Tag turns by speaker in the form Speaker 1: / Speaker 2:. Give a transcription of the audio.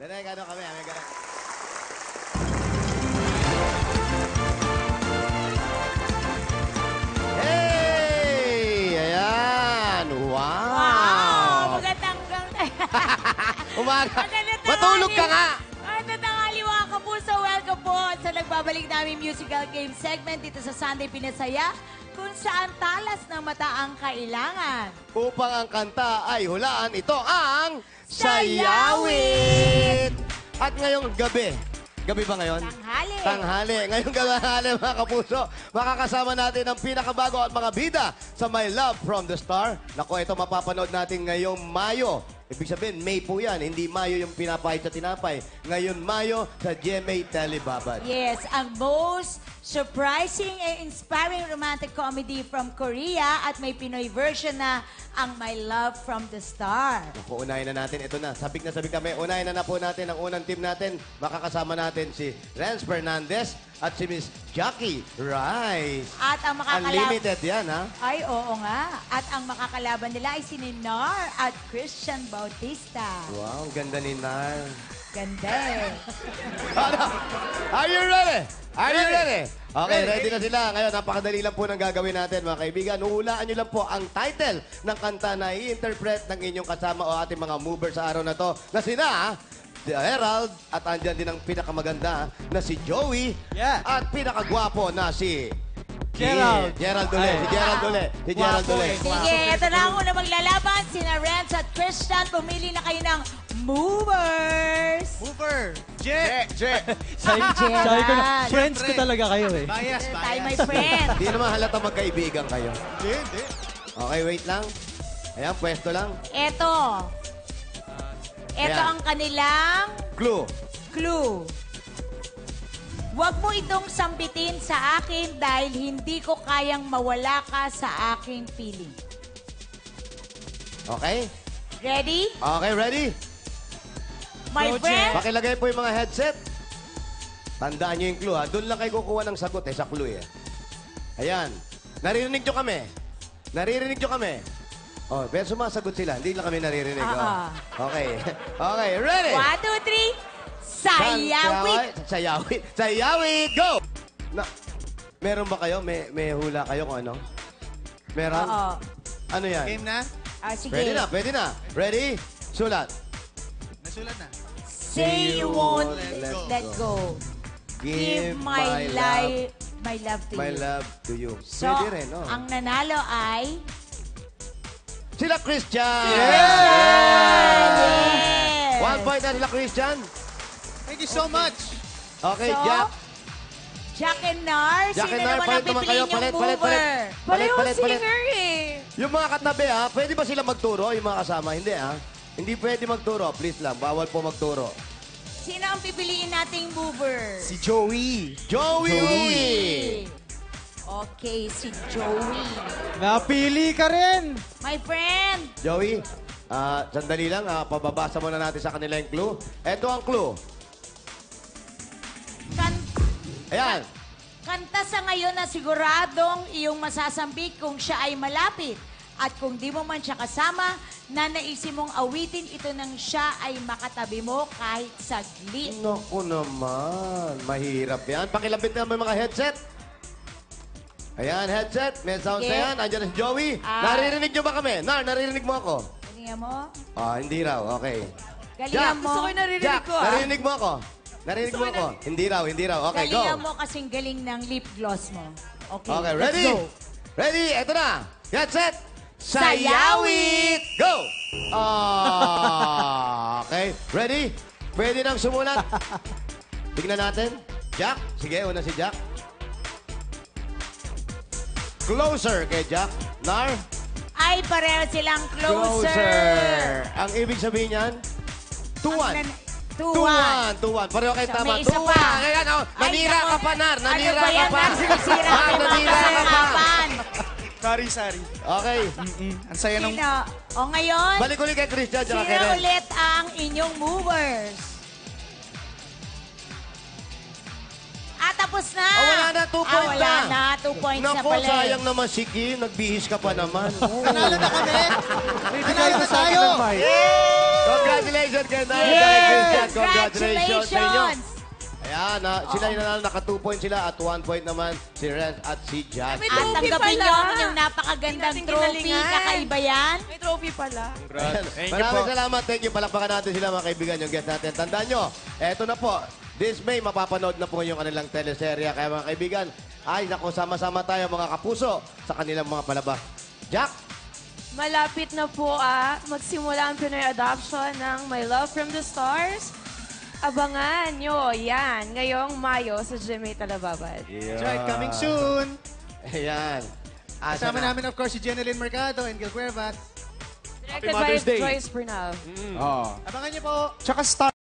Speaker 1: Direk, ano kami? May direk. Hey! Ayan! Wow!
Speaker 2: Magandang
Speaker 1: Umaga.
Speaker 2: Magandang
Speaker 1: Matulog ka nga!
Speaker 2: Magandang tanghali mga kapuso. Welcome po sa nagbabalik namin musical game segment dito sa Sunday Pinasaya, kung saan talas ng mata ang kailangan.
Speaker 1: Upang ang kanta ay hulaan, ito ang
Speaker 2: Sayawit!
Speaker 1: At ngayong gabi ba ngayon?
Speaker 2: Tanghali.
Speaker 1: Tanghali. Ngayong tanghali, mga kapuso, makakasama natin ang pinakabago at mga bida sa My Love from the Star. Naku, ito mapapanood natin ngayong Mayo. Ibig sabihin, May po yan. Hindi Mayo yung pinapahit sa tinapay. Ngayon, Mayo sa GMA Telebabad.
Speaker 2: Yes, ang most surprising and inspiring romantic comedy from Korea at may Pinoy version na ang My Love from the Star.
Speaker 1: Naku, unahin na natin. Ito na. Sabik kami. Unahin na po natin ang unang team natin. Makakasama natin si Renz Fernandez at si Miss Jackie Rice.
Speaker 2: At ang makakalaban...
Speaker 1: Unlimited yan, ha?
Speaker 2: Ay, oo nga. At ang makakalaban nila ay si Ninar at Christian Bautista.
Speaker 1: Wow, ganda ni Nar.
Speaker 2: Ganda eh.
Speaker 1: Ano? Are you ready? Are you ready? Okay, ready na sila. Ngayon, napakadali lang po ng gagawin natin, mga kaibigan. Huhulaan nyo lang po ang title ng kanta na i-interpret ng inyong kasama o ating mga movers sa araw na to. Na sina, Herald, at andyan din ang pinakamaganda na si Joey.
Speaker 3: Yeah.
Speaker 1: At pinakagwapo na si...
Speaker 3: Gerald.
Speaker 1: Gerald Dule. Si Gerald Dule. Si Gerald Dule.
Speaker 2: Sige, ito na ang unang maglalaban. Sina Renz at Christian. Pumili na kayo ng movers.
Speaker 3: Mover!
Speaker 2: Sabi
Speaker 4: Sabi ko na, friends ko talaga kayo eh.
Speaker 3: Bias,
Speaker 2: Tayo, my friend.
Speaker 1: Hindi naman halata magkaibigan kayo.
Speaker 3: Hindi.
Speaker 1: Okay, wait lang. Ayan, pwesto lang.
Speaker 2: Ito. Ito
Speaker 1: Ayan.
Speaker 2: ang kanilang
Speaker 1: Clue.
Speaker 2: clue. Huwag mo itong sambitin sa akin dahil hindi ko kayang mawala ka sa aking piling.
Speaker 1: Okay?
Speaker 2: Ready?
Speaker 1: Okay, ready?
Speaker 2: My friend?
Speaker 1: Pakilagay po yung mga headset. Tandaan nyo yung clue, ha? Doon lang kayo kukuha ng sagot, sa clue, eh. Ayan. Naririnig nyo kami. Naririnig nyo kami. Oh, pero sumasagot sila. Hindi lang kami naririnig. Oh. Okay. Okay, ready?
Speaker 2: 1, 2, 3. Sayawit!
Speaker 1: Sayawit. Sayawit. Go! Na, meron ba kayo? May hula kayo kung ano? Meron?
Speaker 2: Oo.
Speaker 1: Ano yan?
Speaker 3: Game na?
Speaker 2: Sige.
Speaker 1: Pwede na. Ready? Sulat.
Speaker 3: Nasulat na.
Speaker 2: Say you won't let go.
Speaker 1: Give
Speaker 2: my life, my love to
Speaker 1: my
Speaker 2: you.
Speaker 1: love to you.
Speaker 2: So,
Speaker 1: Pwede rin, oh.
Speaker 2: ang nanalo ay...
Speaker 1: Sila Christian!
Speaker 2: Yes!
Speaker 1: 1 point na sila Christian.
Speaker 3: Thank you so much.
Speaker 1: Okay,
Speaker 2: So,
Speaker 1: Jack.
Speaker 2: Jack and Nar,
Speaker 1: Jack
Speaker 2: sino
Speaker 1: and Nar,
Speaker 2: naman ang
Speaker 1: palit naman
Speaker 2: pipiliin
Speaker 1: kayo.
Speaker 2: yung
Speaker 1: Palit.
Speaker 2: mover?
Speaker 1: Palit.
Speaker 2: singer eh.
Speaker 1: Yung mga katabi, ha? Pwede ba sila magturo, yung mga kasama? Hindi, ha? Hindi pwede magturo. Please lang. Bawal po magturo.
Speaker 2: Sino ang pipiliin nating mover?
Speaker 3: Si Joey.
Speaker 1: Joey!
Speaker 2: Okay, si Joey.
Speaker 4: Napili ka rin!
Speaker 2: My friend,
Speaker 1: Joey, sandali lang. Pababasa muna natin sa kanila yung clue. Ito ang clue. Ayan.
Speaker 2: kanta sa ngayon na siguradong iyong masasambit kung siya ay malapit. At kung di mo man siya kasama, na naisin mong awitin ito nang siya ay makatabi mo kahit saglit.
Speaker 1: Naku naman. Mahirap yan. Pakilabit naman mga headset. Ayan, headset. May sound
Speaker 2: Sige.
Speaker 1: sa yan. Andiyan na si Joey. Naririnig nyo ba kami? Naririnig mo ako?
Speaker 2: Galingan mo.
Speaker 1: Hindi raw. Okay.
Speaker 2: Galingan mo.
Speaker 5: Gusto ko yung narinig
Speaker 1: Jack,
Speaker 5: ko, ah.
Speaker 1: narinig mo ako? Narinig mo ako? Hindi raw. Okay, go.
Speaker 2: Galingan mo kasing galing ng lip gloss mo. Okay,
Speaker 1: Okay,
Speaker 2: let's
Speaker 1: ready?
Speaker 2: go.
Speaker 1: Ready? Eto na. Headset.
Speaker 2: Sayawit!
Speaker 1: Go! Okay. Ready? Pwede nang sumulat. Tignan natin. Jack. Sige, una si Jack. Closer kay Jack. Nar.
Speaker 2: Ay, pareho silang closer.
Speaker 1: Ang ibig sabihin niyan, 2-1.
Speaker 2: 2-1.
Speaker 1: 2-1. Pareho kayo tama.
Speaker 2: May isa
Speaker 1: 2-1.
Speaker 2: pa.
Speaker 1: Kaya, nanira
Speaker 2: Ay,
Speaker 1: ka pa, Nar. Nanira
Speaker 2: ano ba
Speaker 1: ka
Speaker 2: yan?
Speaker 1: pa.
Speaker 2: Nagsisira ka yung mga
Speaker 1: Nanira ka pa.
Speaker 2: kasamapan.
Speaker 3: Sorry.
Speaker 1: Okay.
Speaker 3: Ang saya nung...
Speaker 2: Sino? O ngayon,
Speaker 1: Balik ulit kay Christian.
Speaker 2: sino
Speaker 1: Tsaka kay Ren.
Speaker 2: ulit ang inyong movers? Tapos na.
Speaker 1: Wala na. 2 points
Speaker 2: wala
Speaker 1: na.
Speaker 2: na. 2 points na
Speaker 1: Naku,
Speaker 2: pala.
Speaker 1: sayang naman si Kim. Nagbihis ka pa naman.
Speaker 3: Nanalo na kami.
Speaker 4: Nanalo na tayo!
Speaker 1: Congratulations kay Nar.
Speaker 2: Yes!
Speaker 1: Kay Christian. Congrats. Congratulations sa inyo.
Speaker 2: Congratulations!
Speaker 1: Ayan, sila yung nanalo, naka 2 points sila at 1 point naman si Renz at si Jan.
Speaker 5: May
Speaker 2: At
Speaker 5: trophy
Speaker 2: tanggapin
Speaker 5: pala.
Speaker 2: nyo ang inyong napakagandang
Speaker 5: Hindi natin
Speaker 2: trophy.
Speaker 5: kinalingan.
Speaker 2: Kakaiba yan.
Speaker 5: May trophy pala.
Speaker 1: Maraming salamat. Thank you. Palakpakan natin sila mga kaibigan, yung guest natin. Tandaan nyo, eto na po. This May, mapapanood na po yung kanilang teleserya. Kaya mga kaibigan, ay naku, sama-sama tayo mga kapuso sa kanilang mga palabas. Jack!
Speaker 5: Malapit na po magsimula ang Pinoy adoption ng My Love from the Stars. Abangan nyo yan ngayong Mayo sa GMA Talababad.
Speaker 3: Joy, coming soon.
Speaker 1: Ayan.
Speaker 3: Kasama namin, of course, si Jeneline Mercado and Gil Cuervat.
Speaker 5: Directed by
Speaker 6: Mother's Day.
Speaker 5: Joyce Bernal.
Speaker 6: Oo.
Speaker 3: Abangan niyo po.
Speaker 6: Tsaka Star